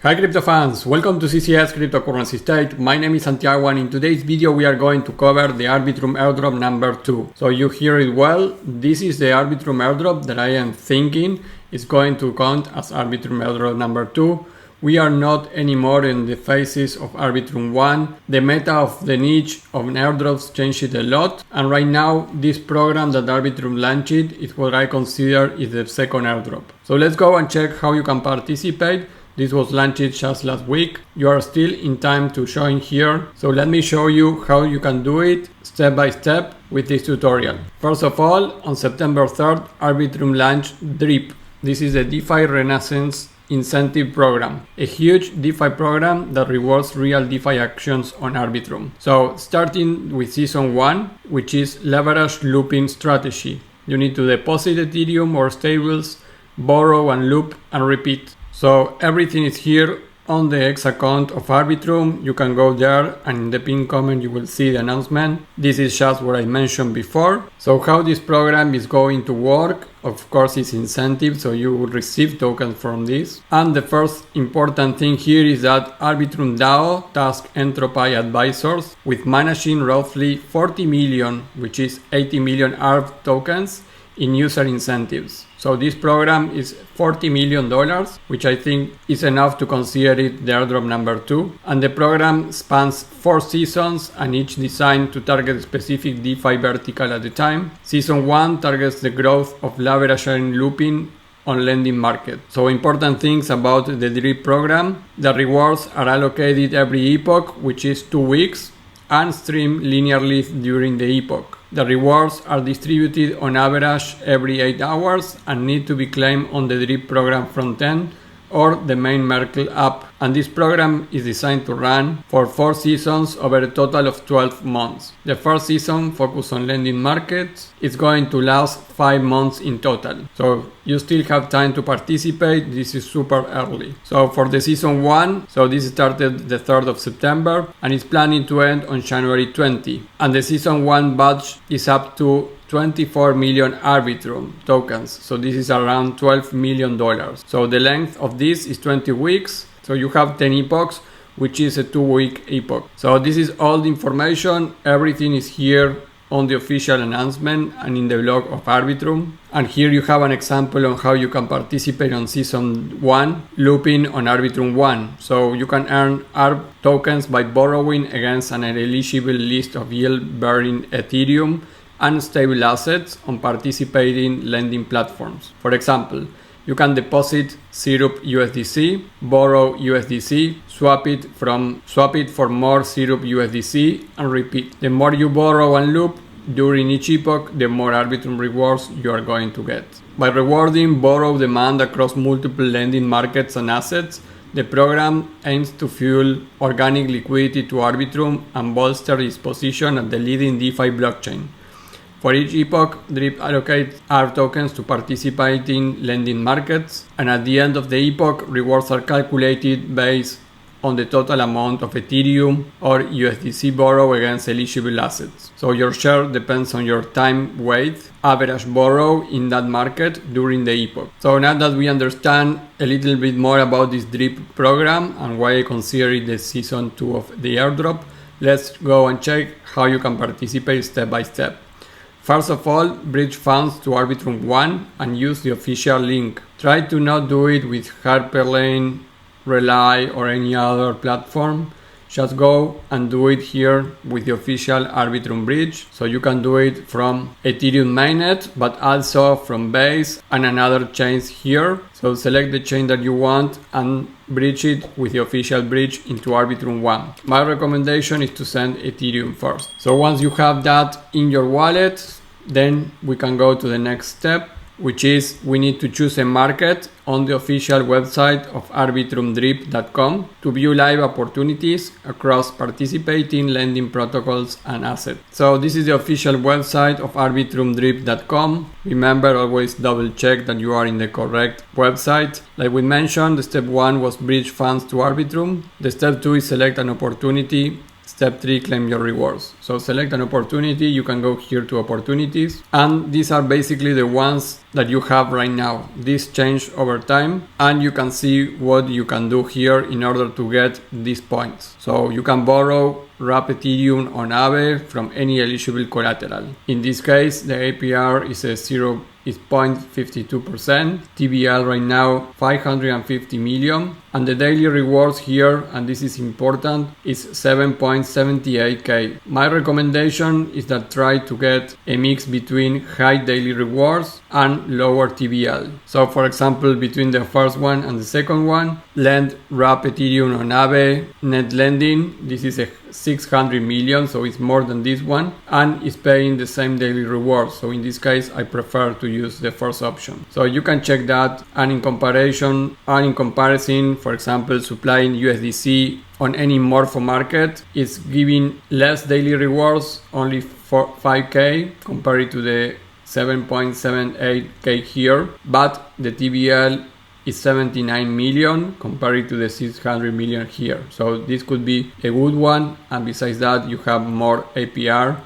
Hi crypto fans, welcome to CCS Cryptocurrency State. My name is Santiago and in today's video we are going to cover the Arbitrum Airdrop number 2. So you hear it well, this is the Arbitrum Airdrop that I am thinking is going to count as Arbitrum Airdrop number 2. We are not anymore in the phases of Arbitrum 1. The meta of the niche of airdrops changed a lot, and right now this program that Arbitrum launched is what I consider is the second airdrop. So let's go and check how you can participate. This was launched just last week. You are still in time to join here. So let me show you how you can do it step by step with this tutorial. First of all, on September 3rd, Arbitrum launched DRIP. This is the DeFi Renaissance incentive program, a huge DeFi program that rewards real DeFi actions on Arbitrum. So starting with season 1, which is leverage looping strategy. You need to deposit Ethereum or stables, borrow and loop and repeat. So everything is here on the X account of Arbitrum. You can go there and in the pinned comment you will see the announcement. This is just what I mentioned before. So how this program is going to work, of course it's incentive, so you will receive tokens from this. And the first important thing here is that Arbitrum DAO tasks Entropy advisors with managing roughly 40 million, which is 80 million ARB tokens in user incentives. So this program is $40 million, which I think is enough to consider it the airdrop number 2. And the program spans 4 seasons and each designed to target a specific DeFi vertical at a time. Season 1 targets the growth of leverage and looping on lending market. So important things about the DRIP program: the rewards are allocated every epoch, which is 2 weeks, and stream linearly during the epoch. The rewards are distributed on average every 8 hours and need to be claimed on the DRIP program frontend or the main Merkle app. And this program is designed to run for 4 seasons over a total of 12 months. The first season focuses on lending markets. It's going to last 5 months in total. So you still have time to participate. This is super early. So for the season 1, so this started the 3rd of September and it's planning to end on January 20. And the season 1 batch is up to 24 million Arbitrum tokens. So this is around $12 million. So the length of this is 20 weeks. So you have 10 epochs, which is a 2-week epoch. So this is all the information. Everything is here on the official announcement and in the blog of Arbitrum. And here you have an example on how you can participate on season 1, looping on Arbitrum 1. So you can earn ARB tokens by borrowing against an eligible list of yield-bearing Ethereum and stable assets on participating lending platforms. For example, you can deposit Syrup USDC, borrow USDC, swap it for more Syrup USDC, and repeat. The more you borrow and loop during each epoch, the more Arbitrum rewards you are going to get. By rewarding borrow demand across multiple lending markets and assets, the program aims to fuel organic liquidity to Arbitrum and bolster its position as the leading DeFi blockchain. For each epoch, DRIP allocates ARB tokens to participating lending markets, and at the end of the epoch, rewards are calculated based on the total amount of Ethereum or USDC borrow against eligible assets. So your share depends on your time weight, average borrow in that market during the epoch. So now that we understand a little bit more about this DRIP program and why I consider it the season 2 of the airdrop, let's go and check how you can participate step by step. First of all, bridge funds to Arbitrum 1 and use the official link. Try to not do it with Hyperlane, Relay or any other platform. Just go and do it here with the official Arbitrum bridge. So you can do it from Ethereum mainnet, but also from Base and another chains here. So select the chain that you want and bridge it with the official bridge into Arbitrum 1. My recommendation is to send Ethereum first. So once you have that in your wallet, then we can go to the next step, which is we need to choose a market on the official website of arbitrumdrip.com to view live opportunities across participating lending protocols and assets. So this is the official website of arbitrumdrip.com. Remember, always double check that you are in the correct website. Like we mentioned, the step 1 was bridge funds to Arbitrum. The step 2 is select an opportunity Step 3, claim your rewards. So select an opportunity, you can go here to opportunities, and these are basically the ones that you have right now. These change over time, and you can see what you can do here in order to get these points. So you can borrow wrap Ethereum on Aave from any eligible collateral. In this case, the APR is 0.52%, TVL right now 550 million, and the daily rewards here, and this is important, is 7.78k. My recommendation is that try to get a mix between high daily rewards and lower TVL. So for example, between the first one and the second one, lend wrap Ethereum on Aave, net lending, this is a 600 million, so it's more than this one, and it's paying the same daily rewards. So in this case, I prefer to use the first option. So you can check that, and in comparison, for example, supplying USDC on any Morpho market is giving less daily rewards, only for 5k compared to the 7.78k here, but the TVL is 79 million compared to the 600 million here. So this could be a good one, and besides that you have more APR,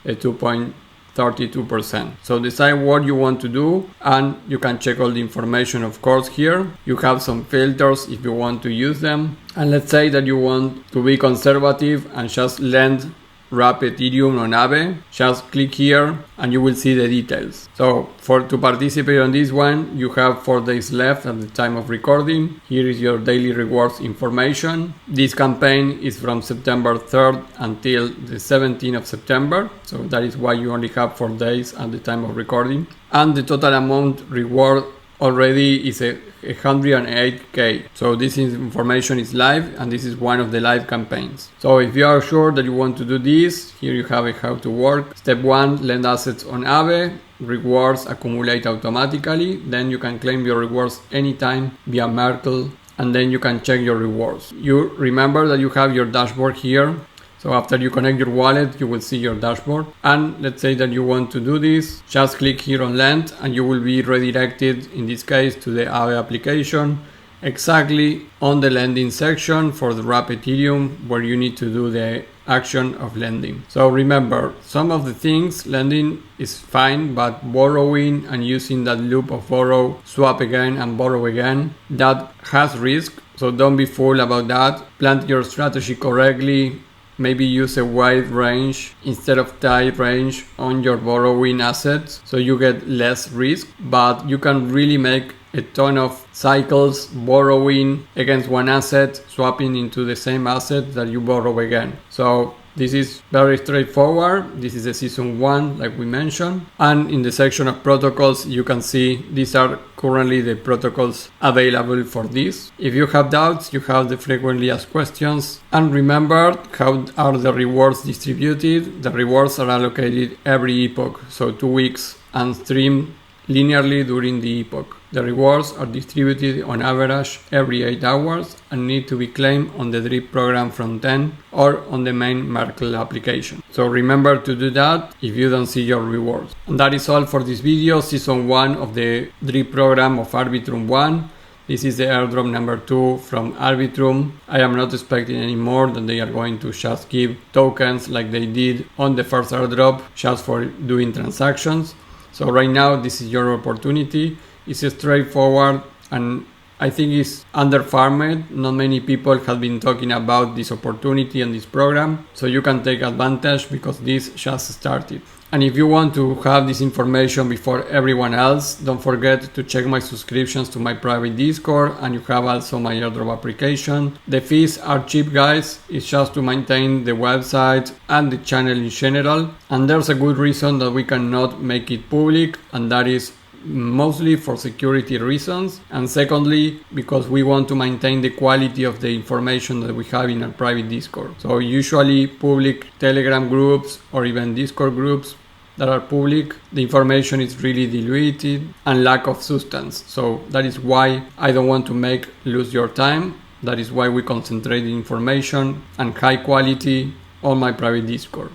a 2.32%. So decide what you want to do, and you can check all the information of course here. You have some filters if you want to use them, and let's say that you want to be conservative and just lend wrap Ethereum on Aave. Just click here and you will see the details. So to participate on this one, you have 4 days left at the time of recording. Here is your daily rewards information. This campaign is from September 3rd until the 17th of September. So that is why you only have 4 days at the time of recording. And the total amount reward already is 108k. So this information is live, and this is one of the live campaigns. So if you are sure that you want to do this, here you have how to work. Step 1, lend assets on Aave. Rewards accumulate automatically. Then you can claim your rewards anytime via Merkle, and then you can check your rewards. You remember that you have your dashboard here. So after you connect your wallet, you will see your dashboard. And let's say that you want to do this, just click here on lend, and you will be redirected, in this case, to the Aave application, exactly on the lending section for the wrap Ethereum, where you need to do the action of lending. So remember, some of the things, lending is fine, but borrowing and using that loop of borrow, swap again and borrow again, that has risk. So don't be fooled about that. Plan your strategy correctly. Maybe use a wide range instead of tight range on your borrowing assets, so you get less risk, but you can really make a ton of cycles borrowing against one asset, swapping into the same asset that you borrow again. So this is very straightforward. This is a season 1, like we mentioned. And in the section of protocols, you can see these are currently the protocols available for this. If you have doubts, you have the frequently asked questions. And remember, how are the rewards distributed? The rewards are allocated every epoch, so 2 weeks, and streamed linearly during the epoch. The rewards are distributed on average every 8 hours and need to be claimed on the DRIP program front end or on the main Merkle application. So remember to do that if you don't see your rewards. And that is all for this video, season 1 of the DRIP program of Arbitrum 1. This is the airdrop number 2 from Arbitrum. I am not expecting any more than they are going to just give tokens like they did on the first airdrop just for doing transactions. So right now this is your opportunity. It's straightforward, and I think it's under-farmed. Not many people have been talking about this opportunity and this program, so you can take advantage because this just started. And if you want to have this information before everyone else, don't forget to check my subscriptions to my private Discord, and you have also my airdrop application. The fees are cheap, guys. It's just to maintain the website and the channel in general, and there's a good reason that we cannot make it public, and that is mostly for security reasons, and secondly because we want to maintain the quality of the information that we have in our private Discord. So usually public Telegram groups or even Discord groups that are public, the information is really diluted and lack of substance. So that is why I don't want to lose your time. That is why we concentrate the information and high quality on my private Discord.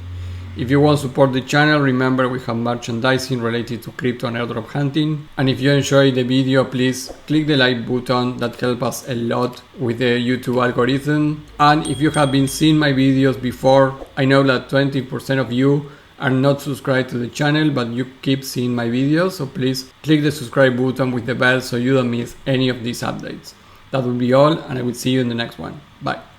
If you want to support the channel, remember we have merchandising related to crypto and airdrop hunting. And if you enjoyed the video, please click the like button, that helps us a lot with the YouTube algorithm. And if you have been seeing my videos before, I know that 20% of you are not subscribed to the channel, but you keep seeing my videos, so please click the subscribe button with the bell so you don't miss any of these updates. That will be all, and I will see you in the next one. Bye.